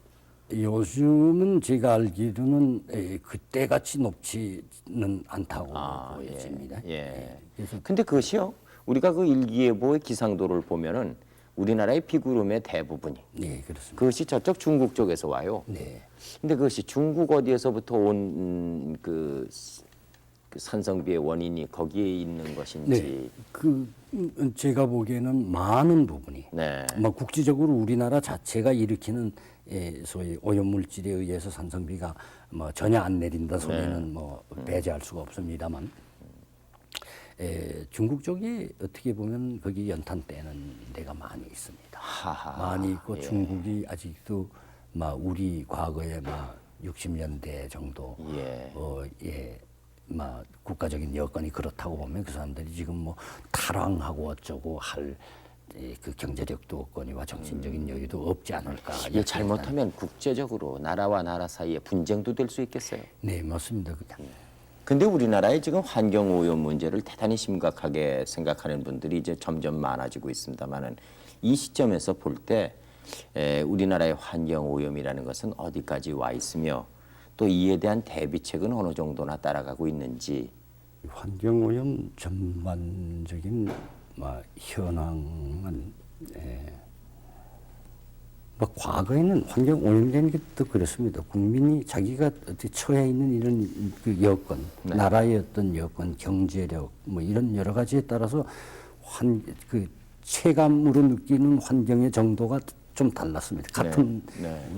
[SPEAKER 2] 요즘은 제가 알기로는 그때같이 높지는 않다고 보여집니다.
[SPEAKER 1] 예.
[SPEAKER 2] 그래서
[SPEAKER 1] 근데 그것이요. 우리가 그 일기예보의 기상도를 보면은 우리나라의 비구름의 대부분이
[SPEAKER 2] 네, 그렇습니다.
[SPEAKER 1] 그것이 저쪽 중국 쪽에서 와요.
[SPEAKER 2] 네.
[SPEAKER 1] 근데 그것이 중국 어디에서부터 온 그 산성비의 원인이 거기에 있는 것인지.
[SPEAKER 2] 네, 제가 보기에는 많은 부분이
[SPEAKER 1] 네.
[SPEAKER 2] 뭐 국지적으로 우리나라 자체가 일으키는 소위 오염물질에 의해서 산성비가 뭐 전혀 안 내린다 소리는 뭐 배제할 수가 없습니다만 중국 쪽이 어떻게 보면 거기 연탄 떼는 데가 많이 있습니다.
[SPEAKER 1] 하하.
[SPEAKER 2] 많이 있고 중국이 아직도 막 우리 과거에 막 60년대 정도 막 국가적인 여건이 그렇다고 보면 그 사람들이 지금 뭐 탈황하고 어쩌고 할 그 경제력도 없거니와 정신적인 여유도 없지 않을까.
[SPEAKER 1] 이게 잘못하면 국제적으로 나라와 나라 사이에 분쟁도 될 수 있겠어요.
[SPEAKER 2] 네, 맞습니다.
[SPEAKER 1] 근데 우리나라의 지금 환경 오염 문제를 대단히 심각하게 생각하는 분들이 이제 점점 많아지고 있습니다만은 이 시점에서 볼 때 우리나라의 환경 오염이라는 것은 어디까지 와 있으며 또 이에 대한 대비책은 어느 정도나 따라가고 있는지.
[SPEAKER 2] 환경 오염 전반적인 현황은 과거에는 환경 오염되는 게 또 그렇습니다. 국민이 자기가 어떻게 처해 있는 이런 그 여건, 나라의 어떤 여건, 경제력 뭐 이런 여러 가지에 따라서 그 체감으로 느끼는 환경의 정도가 좀 달랐습니다. 같은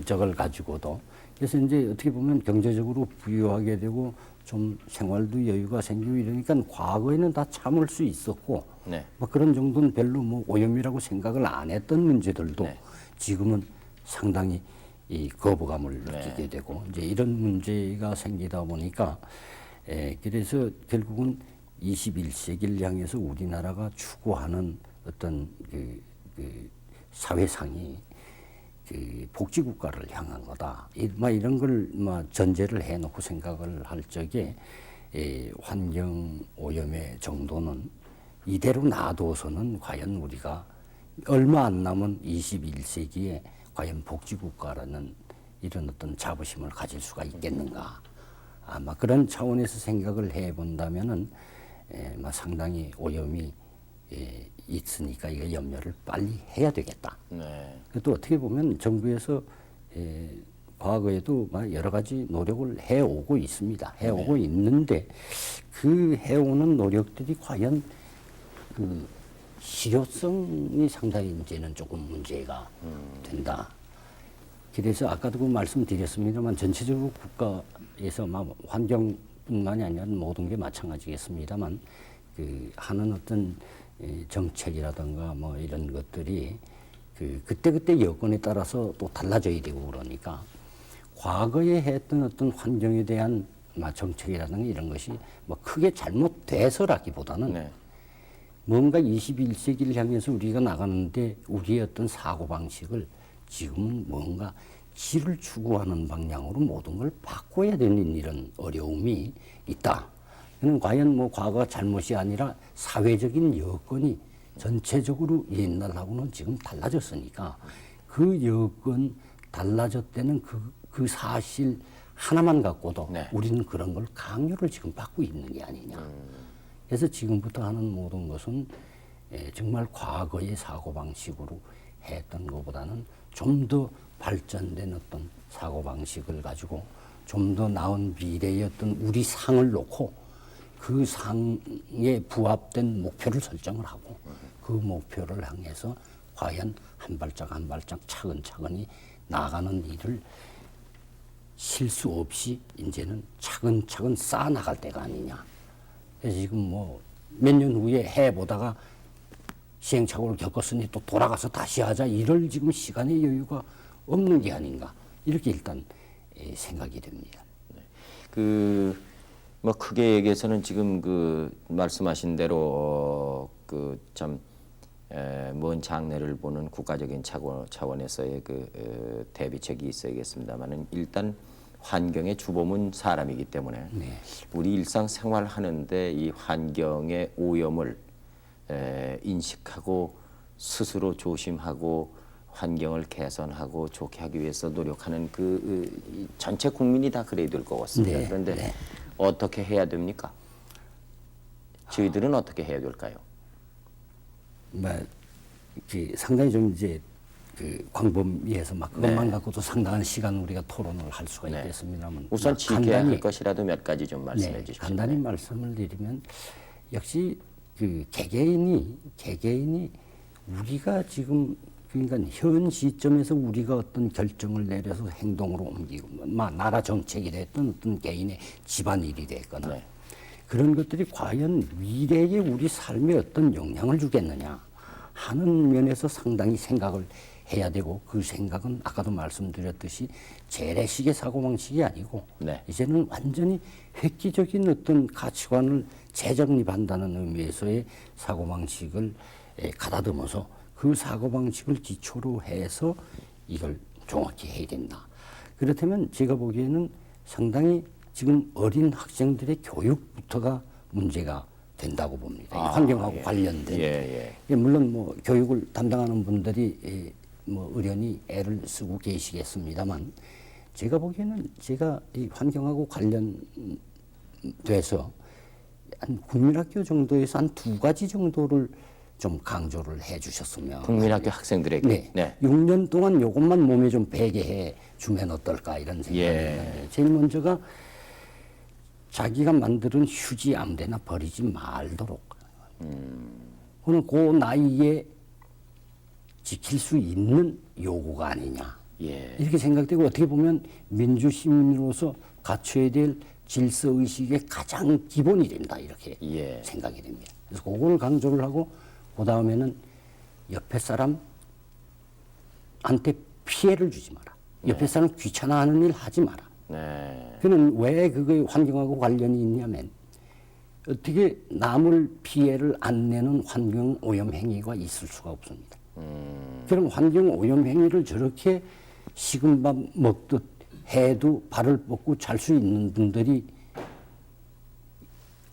[SPEAKER 2] 적을 가지고도. 그래서 이제 어떻게 보면 경제적으로 부유하게 되고 좀 생활도 여유가 생기고 이러니까 과거에는 다 참을 수 있었고 뭐 그런 정도는 별로 뭐 오염이라고 생각을 안 했던 문제들도 지금은 상당히 이 거부감을 느끼게 되고 이제 이런 문제가 생기다 보니까 그래서 결국은 21세기를 향해서 우리나라가 추구하는 어떤 그 사회상이 그 복지국가를 향한 거다. 이런 걸 전제를 해놓고 생각을 할 적에 환경 오염의 정도는 이대로 놔둬서는 과연 우리가 얼마 안 남은 21세기에 과연 복지국가라는 이런 어떤 자부심을 가질 수가 있겠는가. 아마 그런 차원에서 생각을 해본다면은 상당히 오염이 있으니까 이거 염려를 빨리 해야 되겠다. 또 어떻게 보면 정부에서 과거에도 여러 가지 노력을 해오고 있습니다. 해오고 있는데 그 해오는 노력들이 과연 그 실효성이 상당히 이제는 조금 문제가 된다. 그래서 아까도 그 말씀드렸습니다만 전체적으로 국가에서 환경뿐만이 아니라 모든 게 마찬가지겠습니다만 그 하는 어떤 정책이라든가 뭐 이런 것들이 그때그때 여건에 따라서 또 달라져야 되고 그러니까 과거에 했던 어떤 환경에 대한 정책이라든가 이런 것이 뭐 크게 잘못돼서라기보다는 뭔가 21세기를 향해서 우리가 나가는데 우리의 어떤 사고방식을 지금은 뭔가 질을 추구하는 방향으로 모든 걸 바꿔야 되는 이런 어려움이 있다. 그는 과연 뭐 과거가 잘못이 아니라 사회적인 여건이 전체적으로 옛날하고는 지금 달라졌으니까 그 여건 달라졌다는 그 사실 하나만 갖고도 우리는 그런 걸 강요를 지금 받고 있는 게 아니냐. 그래서 지금부터 하는 모든 것은 정말 과거의 사고방식으로 했던 것보다는 좀 더 발전된 어떤 사고방식을 가지고 좀 더 나은 미래의 어떤 우리 상을 놓고 그 상에 부합된 목표를 설정을 하고 그 목표를 향해서 과연 한 발짝 한 발짝 차근차근히 나가는 일을 실수 없이 이제는 차근차근 쌓아나갈 때가 아니냐. 그래서 지금 뭐 몇 년 후에 해보다가 시행착오를 겪었으니 또 돌아가서 다시 하자 이럴 지금 시간의 여유가 없는 게 아닌가 이렇게 일단 생각이 됩니다.
[SPEAKER 1] 뭐 크게 얘기해서는 지금 그 말씀하신 대로 그 참 먼 장래를 보는 국가적인 차원에서의 그 대비책이 있어야겠습니다만은 일단 환경의 주범은 사람이기 때문에 우리 일상 생활하는데 이 환경의 오염을 인식하고 스스로 조심하고 환경을 개선하고 좋게 하기 위해서 노력하는 이 전체 국민이 다 그래야 될 것 같습니다.
[SPEAKER 2] 네,
[SPEAKER 1] 그런데
[SPEAKER 2] 네.
[SPEAKER 1] 어떻게 해야 됩니까? 저희들은 어떻게 해야 될까요?
[SPEAKER 2] 뭐, 상당히 좀 이제 그 광범위해서 막 그것만 갖고도 상당한 시간 우리가 토론을 할 수가
[SPEAKER 1] 네.
[SPEAKER 2] 있겠습니다만
[SPEAKER 1] 우선 지켜야 할
[SPEAKER 2] 간단히,
[SPEAKER 1] 것이라도 몇 가지 좀 말씀해
[SPEAKER 2] 네,
[SPEAKER 1] 주십시오.
[SPEAKER 2] 간단히 말씀을 드리면 역시 그 개개인이 우리가 지금 그러니까 현 시점에서 우리가 어떤 결정을 내려서 행동으로 옮기고 나라 정책이 됐든 어떤 개인의 집안일이 됐거나
[SPEAKER 1] 네.
[SPEAKER 2] 그런 것들이 과연 미래에 우리 삶에 어떤 영향을 주겠느냐 하는 면에서 상당히 생각을 해야 되고 그 생각은 아까도 말씀드렸듯이 재래식의 사고방식이 아니고
[SPEAKER 1] 네.
[SPEAKER 2] 이제는 완전히 획기적인 어떤 가치관을 재정립한다는 의미에서의 사고방식을 가다듬어서 그 사고방식을 기초로 해서 이걸 정확히 해야 된다. 그렇다면 제가 보기에는 상당히 지금 어린 학생들의 교육부터가 문제가 된다고 봅니다. 이 환경하고 관련된. 물론 뭐 교육을 담당하는 분들이 뭐 의련히 애를 쓰고 계시겠습니다만 제가 보기에는 제가 이 환경하고 관련돼서 한 국민학교 정도에서 한 2가지 정도를 좀 강조를 해 주셨으면.
[SPEAKER 1] 국민학교 학생들에게.
[SPEAKER 2] 네. 6년 동안 요것만 몸에 좀 배게 해 주면 어떨까 이런 생각이 있는데 제일 먼저가 자기가 만드는 휴지 아무데나 버리지 말도록. 그는 그 나이에 지킬 수 있는 요구가 아니냐. 이렇게 생각되고 어떻게 보면 민주시민으로서 갖춰야 될 질서의식의 가장 기본이 된다. 이렇게 생각이 됩니다. 그래서 그걸 강조를 하고 그 다음에는 옆에 사람한테 피해를 주지 마라. 옆에 사람 귀찮아하는 일 하지 마라. 그는 왜 그게 환경하고 관련이 있냐면 어떻게 남을 피해를 안 내는 환경 오염 행위가 있을 수가 없습니다. 그럼 환경 오염 행위를 저렇게 식은 밥 먹듯 해도 발을 뻗고 잘 수 있는 분들이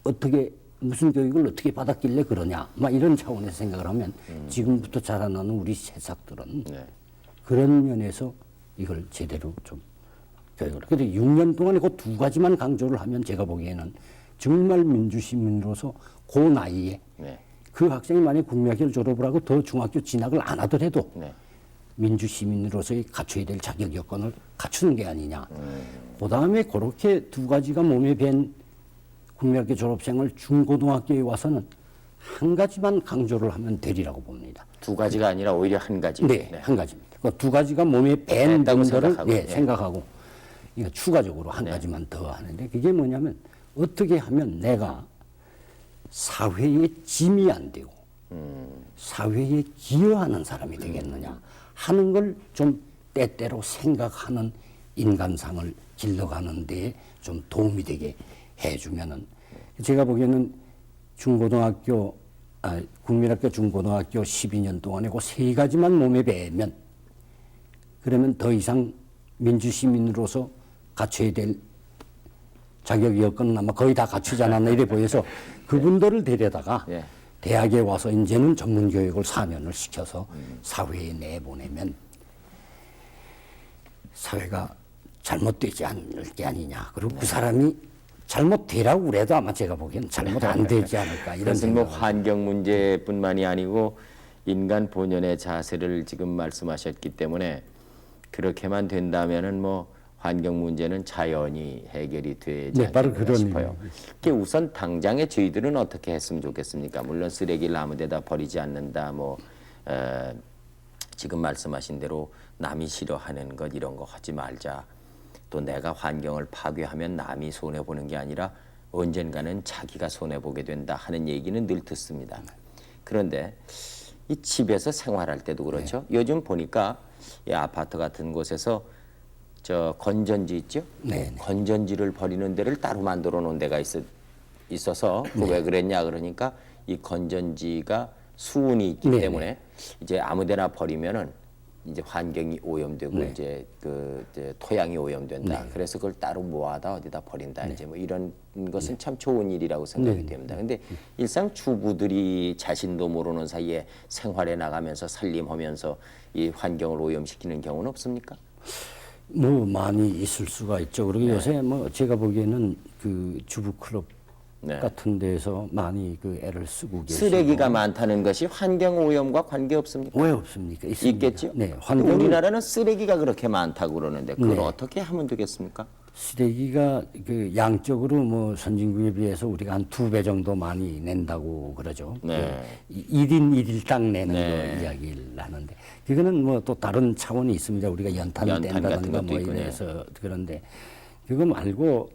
[SPEAKER 2] 어떻게 무슨 교육을 어떻게 받았길래 그러냐 막 이런 차원에서 생각을 하면 지금부터 자라나는 우리 새싹들은 그런 면에서 이걸 제대로 좀 교육을. 근데 6년 동안에 그 2가지만 강조를 하면 제가 보기에는 정말 민주시민으로서 그 나이에 그 학생이 만약 국민학교를 졸업을 하고 더 중학교 진학을 안 하더라도 민주시민으로서의 갖춰야 될 자격 여건을 갖추는 게 아니냐. 그 다음에 그렇게 2가지가 몸에 밴 국민학교 졸업생을 중고등학교에 와서는 한 가지만 강조를 하면 되리라고 봅니다.
[SPEAKER 1] 2가지가 아니라 오히려 한 가지.
[SPEAKER 2] 한 가지입니다. 그 2가지가 몸에 밴 분들을 생각하고 이거 추가적으로 한 가지만 더 하는데 그게 뭐냐면 어떻게 하면 내가 사회에 짐이 안 되고 사회에 기여하는 사람이 되겠느냐 하는 걸 좀 때때로 생각하는 인간상을 길러가는 데에 좀 도움이 되게 해주면은 제가 보기에는 국민학교 중고등학교 12년 동안에 그 3가지만 몸에 배면 그러면 더 이상 민주시민으로서 갖춰야 될 자격 여건은 아마 거의 다 갖추지 않았나 이래 보여서 그분들을 데려다가 대학에 와서 이제는 전문 교육을 4년을 시켜서 사회에 내보내면 사회가 잘못되지 않을 게 아니냐. 그리고 그 사람이 잘못되라고 그래도 아마 제가 보기엔 잘못 안 되지 않을까 이런
[SPEAKER 1] 그것은 뭐
[SPEAKER 2] 생각.
[SPEAKER 1] 환경 문제뿐만이 아니고 인간 본연의 자세를 지금 말씀하셨기 때문에 그렇게만 된다면은 뭐 환경 문제는 자연히 해결이 되지 않을까 싶어요. 그게 우선 당장에 저희들은 어떻게 했으면 좋겠습니까? 물론 쓰레기를 아무데다 버리지 않는다. 지금 말씀하신 대로 남이 싫어하는 것 이런 거 하지 말자. 또 내가 환경을 파괴하면 남이 손해 보는 게 아니라 언젠가는 자기가 손해 보게 된다 하는 얘기는 늘 듣습니다. 그런데 이 집에서 생활할 때도 그렇죠. 요즘 보니까 이 아파트 같은 곳에서 저 건전지 있죠?
[SPEAKER 2] 네.
[SPEAKER 1] 건전지를 버리는 데를 따로 만들어 놓은 데가 있어서
[SPEAKER 2] 네.
[SPEAKER 1] 왜 그랬냐 그러니까 이 건전지가 수은이 있기
[SPEAKER 2] 네,
[SPEAKER 1] 때문에 이제 아무데나 버리면은 이제 환경이 오염되고
[SPEAKER 2] 네.
[SPEAKER 1] 이제 이제 토양이 오염된다. 그래서 그걸 따로 모아다 어디다 버린다. 이제 뭐 이런 것은 참 좋은 일이라고 생각이 됩니다. 근데 일상 주부들이 자신도 모르는 사이에 생활에 나가면서 살림하면서 이 환경을 오염시키는 경우는 없습니까?
[SPEAKER 2] 뭐 많이 있을 수가 있죠. 그리고 요새 뭐 제가 보기에는 그 주부 클럽
[SPEAKER 1] 네.
[SPEAKER 2] 같은 데서 많이 그 애를 쓰고 계시고
[SPEAKER 1] 쓰레기가 많다는 것이 환경 오염과 관계 없습니까?
[SPEAKER 2] 왜 없습니까? 있습니다.
[SPEAKER 1] 있겠죠.
[SPEAKER 2] 네,
[SPEAKER 1] 근데 우리나라는 쓰레기가 그렇게 많다고 그러는데 그걸 어떻게 하면 되겠습니까?
[SPEAKER 2] 쓰레기가 그 양적으로 뭐 선진국에 비해서 우리가 한 2배 정도 많이 낸다고 그러죠.
[SPEAKER 1] 네.
[SPEAKER 2] 그 1인 1일당 내는 거 이야기를 하는데 그거는 뭐 또 다른 차원이 있습니다. 우리가 연탄을
[SPEAKER 1] 연탄 같은
[SPEAKER 2] 뗀다든가
[SPEAKER 1] 것도
[SPEAKER 2] 뭐
[SPEAKER 1] 있고,
[SPEAKER 2] 이래서 그런데 그거 말고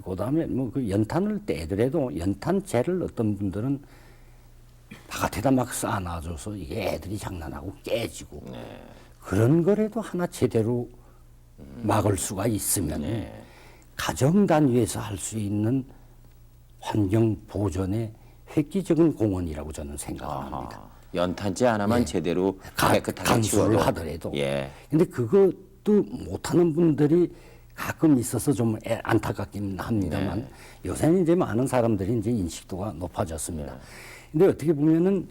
[SPEAKER 2] 그다음에 뭐 그 연탄을 떼더라도 연탄재를 어떤 분들은 바깥에다 막 쌓아놔줘서 이게 애들이 장난하고 깨지고 그런 거라도 하나 제대로 막을 수가 있으면 가정 단위에서 할 수 있는 환경 보존의 획기적인 공헌이라고 저는 생각합니다.
[SPEAKER 1] 연탄재 하나만 제대로 깨끗하게
[SPEAKER 2] 강수를
[SPEAKER 1] 치워도
[SPEAKER 2] 하더라도.
[SPEAKER 1] 예.
[SPEAKER 2] 근데 그것도 못하는 분들이 가끔 있어서 좀 안타깝긴 합니다만 요새는 이제 많은 사람들이 이제 인식도가 높아졌습니다. 근데 어떻게 보면은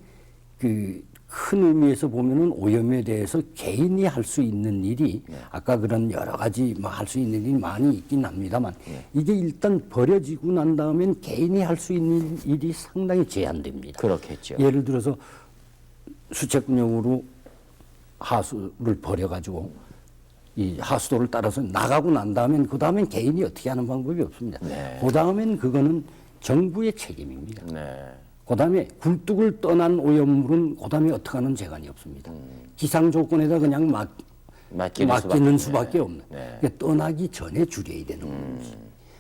[SPEAKER 2] 그 큰 의미에서 보면은 오염에 대해서 개인이 할 수 있는 일이 아까 그런 여러 가지 뭐 할 수 있는 일이 많이 있긴 합니다만 이게 일단 버려지고 난 다음엔 개인이 할 수 있는 일이 상당히 제한됩니다.
[SPEAKER 1] 그렇겠죠.
[SPEAKER 2] 예를 들어서 수채군용으로 하수를 버려가지고 이 하수도를 따라서 나가고 난 다음엔 그 다음엔 개인이 어떻게 하는 방법이 없습니다. 그 다음엔 그거는 정부의 책임입니다.
[SPEAKER 1] 네.
[SPEAKER 2] 그 다음에 굴뚝을 떠난 오염물은 그 다음에 어떻게 하는 재간이 없습니다. 기상 조건에다 그냥 맡기는 수밖에 없는. 그러니까 떠나기 전에 줄여야 되는 거지.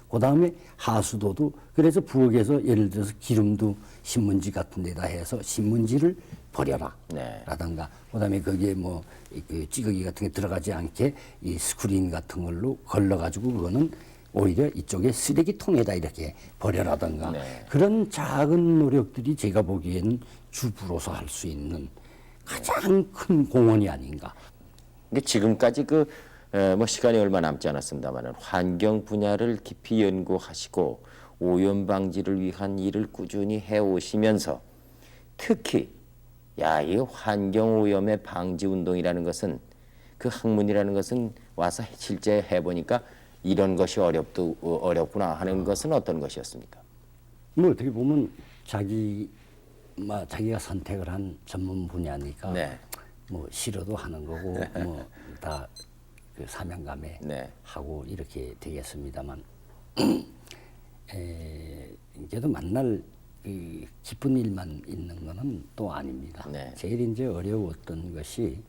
[SPEAKER 2] 그 다음에 하수도도 그래서 부엌에서 예를 들어서 기름도 신문지 같은 데다 해서 신문지를 버려라. 라든가 그 다음에 거기에 뭐 그 찌꺼기 같은 게 들어가지 않게 이 스크린 같은 걸로 걸러가지고 그거는 오히려 이쪽에 쓰레기통에다 이렇게 버려라든가 그런 작은 노력들이 제가 보기에는 주부로서 할 수 있는 가장 큰 공헌이 아닌가.
[SPEAKER 1] 근데 지금까지 뭐 시간이 얼마 남지 않았습니다만은 환경 분야를 깊이 연구하시고 오염 방지를 위한 일을 꾸준히 해 오시면서 특히 이 환경 오염의 방지 운동이라는 것은 그 학문이라는 것은 와서 실제 해 보니까 이런 것이 어렵구나 하는 것은 어떤 것이었습니까?
[SPEAKER 2] 뭐 어떻게 보면 자기가 선택을 한 전문 분야니까 뭐 싫어도 하는 거고 뭐 다 그 사명감에 하고 이렇게 되겠습니다만 이제도 만날 그 기쁜 일만 있는 거는 또 아닙니다. 제일 이제 어려웠던 것이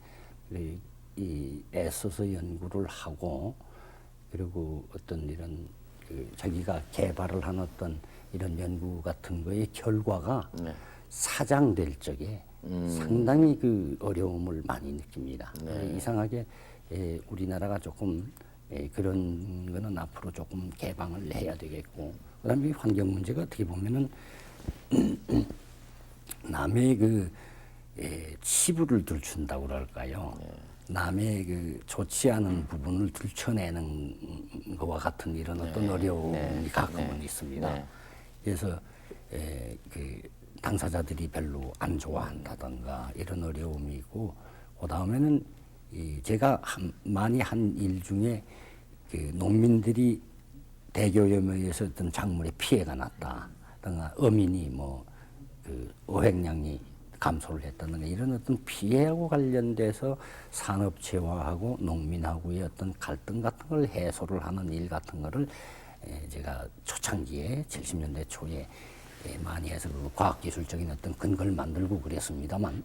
[SPEAKER 2] 이 애써서 연구를 하고 그리고 어떤 이런 그 자기가 개발을 한 어떤 이런 연구 같은 거의 결과가 사장될 적에 상당히 그 어려움을 많이 느낍니다. 이상하게 우리나라가 조금 그런 거는 앞으로 조금 개방을 해야 되겠고 그다음에 환경 문제가 어떻게 보면은 남의 그 치부를 들춘다고 그럴까요? 남의 그 좋지 않은 부분을 들춰내는 것과 같은 이런 어떤 어려움이 가끔은 있습니다. 그래서 그 당사자들이 별로 안 좋아한다던가 이런 어려움이 있고 그 다음에는 제가 많이 한 일 중에 그 농민들이 대기오염에 의해서 어떤 작물에 피해가 났다든가 어민이 뭐 그 어획량이 감소를 했다든가 이런 어떤 피해하고 관련돼서 산업체화하고 농민하고의 어떤 갈등 같은 걸 해소를 하는 일 같은 거를 제가 초창기에 70년대 초에 많이 해서 그 과학기술적인 어떤 근거를 만들고 그랬습니다만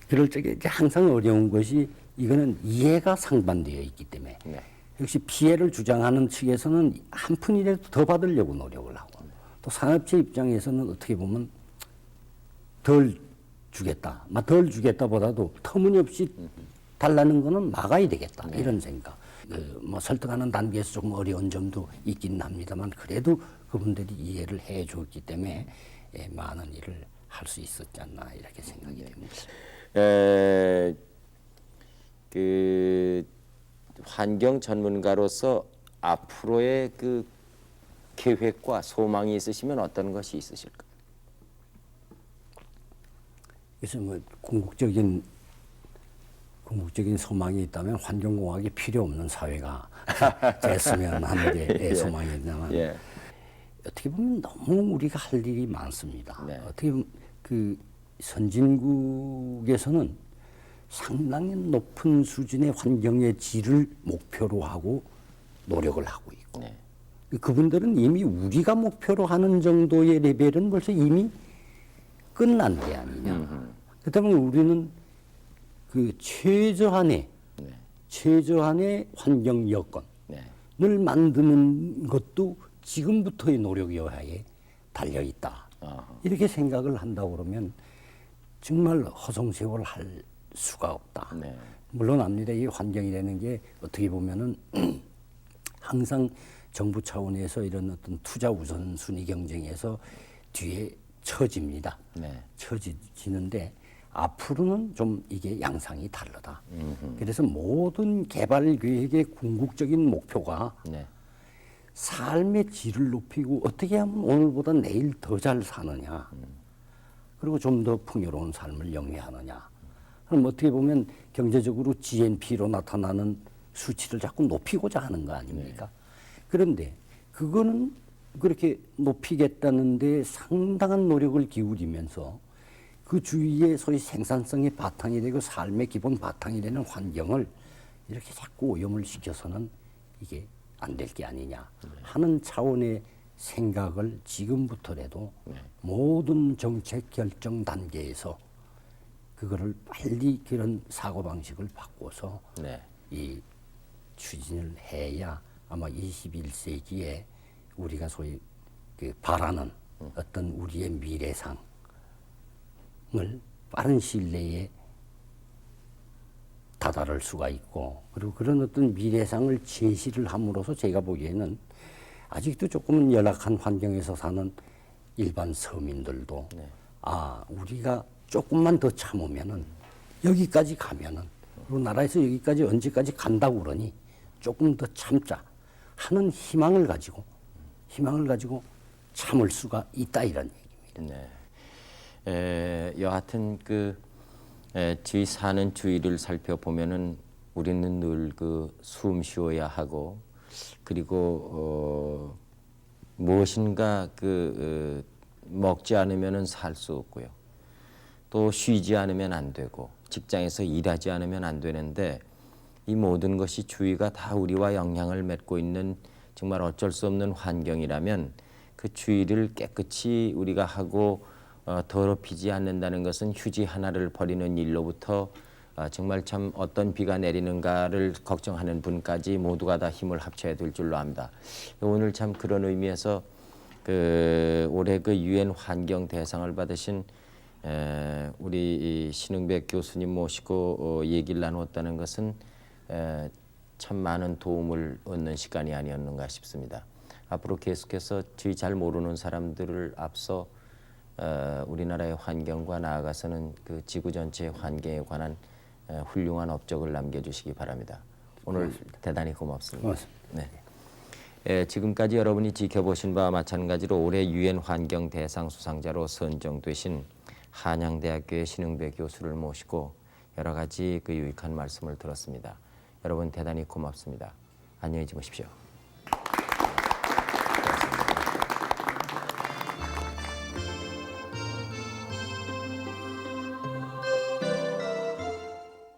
[SPEAKER 2] 그럴 적에 항상 어려운 것이 이거는 이해가 상반되어 있기 때문에 역시 피해를 주장하는 측에서는 한 푼이라도 더 받으려고 노력을 하고 또 산업체 입장에서는 어떻게 보면 덜 주겠다. 덜 주겠다보다도 터무니없이 달라는 거는 막아야 되겠다. 이런 생각. 뭐 설득하는 단계에서 조금 어려운 점도 있긴 합니다만 그래도 그분들이 이해를 해 줬기 때문에 많은 일을 할 수 있었지 않나 이렇게 생각이 됩니다.
[SPEAKER 1] 그 환경 전문가로서 앞으로의 그 계획과 소망이 있으시면 어떤 것이 있으실까?
[SPEAKER 2] 그래서 뭐 궁극적인 소망이 있다면 환경공학이 필요 없는 사회가 됐으면 하는 게 소망이지만
[SPEAKER 1] 예.
[SPEAKER 2] 어떻게 보면 너무 우리가 할 일이 많습니다.
[SPEAKER 1] 네.
[SPEAKER 2] 어떻게 보면 그 선진국에서는 상당히 높은 수준의 환경의 질을 목표로 하고 노력을 하고 있고
[SPEAKER 1] 네.
[SPEAKER 2] 그분들은 이미 우리가 목표로 하는 정도의 레벨은 벌써 이미 끝난 게 아니냐. 그렇다면 우리는 그 최저한의 환경 여건을
[SPEAKER 1] 네.
[SPEAKER 2] 만드는 것도 지금부터의 노력여하에 달려 있다. 이렇게 생각을 한다고 그러면 정말 허송세월 할 수가 없다.
[SPEAKER 1] 네.
[SPEAKER 2] 물론 압니다. 이 환경이라는 게 어떻게 보면은 항상 정부 차원에서 이런 어떤 투자 우선순위 경쟁에서 뒤에 처집니다.
[SPEAKER 1] 네.
[SPEAKER 2] 처지는데 앞으로는 좀 이게 양상이 다르다. 그래서 모든 개발 계획의 궁극적인 목표가
[SPEAKER 1] 네.
[SPEAKER 2] 삶의 질을 높이고 어떻게 하면 오늘보다 내일 더 잘 사느냐. 그리고 좀 더 풍요로운 삶을 영위하느냐. 그럼 어떻게 보면 경제적으로 GNP로 나타나는 수치를 자꾸 높이고자 하는 거 아닙니까? 그런데 그거는 그렇게 높이겠다는 데 상당한 노력을 기울이면서 그 주위에 소위 생산성의 바탕이 되고 삶의 기본 바탕이 되는 환경을 이렇게 자꾸 오염을 시켜서는 이게 안 될 게 아니냐 하는 차원의 생각을 지금부터라도 모든 정책 결정 단계에서 그거를 빨리 그런 사고방식을 바꿔서
[SPEAKER 1] 네.
[SPEAKER 2] 이 추진을 해야 아마 21세기에 우리가 소위 그 바라는 어떤 우리의 미래상을 빠른 시일 내에 다다를 수가 있고 그리고 그런 어떤 미래상을 제시를 함으로써 제가 보기에는 아직도 조금은 열악한 환경에서 사는 일반 서민들도 아 우리가 조금만 더 참으면은 여기까지 가면은 그리고 나라에서 여기까지 언제까지 간다고 그러니 조금 더 참자 하는 희망을 가지고 참을 수가 있다 이런 얘기입니다.
[SPEAKER 1] 네. 여하튼 저희 사는 주위를 살펴보면은 우리는 늘 그 숨 쉬어야 하고 그리고 무엇인가 먹지 않으면은 살 수 없고요. 또 쉬지 않으면 안 되고 직장에서 일하지 않으면 안 되는데 이 모든 것이 주위가 다 우리와 영향을 맺고 있는 정말 어쩔 수 없는 환경이라면 그 주위를 깨끗이 우리가 하고 더럽히지 않는다는 것은 휴지 하나를 버리는 일로부터 정말 참 어떤 비가 내리는가를 걱정하는 분까지 모두가 다 힘을 합쳐야 될 줄로 압니다. 오늘 참 그런 의미에서 올해 유엔 환경 대상을 받으신 우리 신흥백 교수님 모시고 얘기를 나누었다는 것은 참 많은 도움을 얻는 시간이 아니었는가 싶습니다. 앞으로 계속해서 저희 잘 모르는 사람들을 앞서 우리나라의 환경과 나아가서는 그 지구 전체의 환경에 관한 훌륭한 업적을 남겨주시기 바랍니다. 오늘 고맙습니다. 대단히 고맙습니다.
[SPEAKER 2] 고맙습니다.
[SPEAKER 1] 네. 지금까지 여러분이 지켜보신 바와 마찬가지로 올해 유엔 환경 대상 수상자로 선정되신 한양대학교의 신흥배 교수를 모시고 여러 가지 유익한 말씀을 들었습니다. 여러분 대단히 고맙습니다. 안녕히 주무십시오.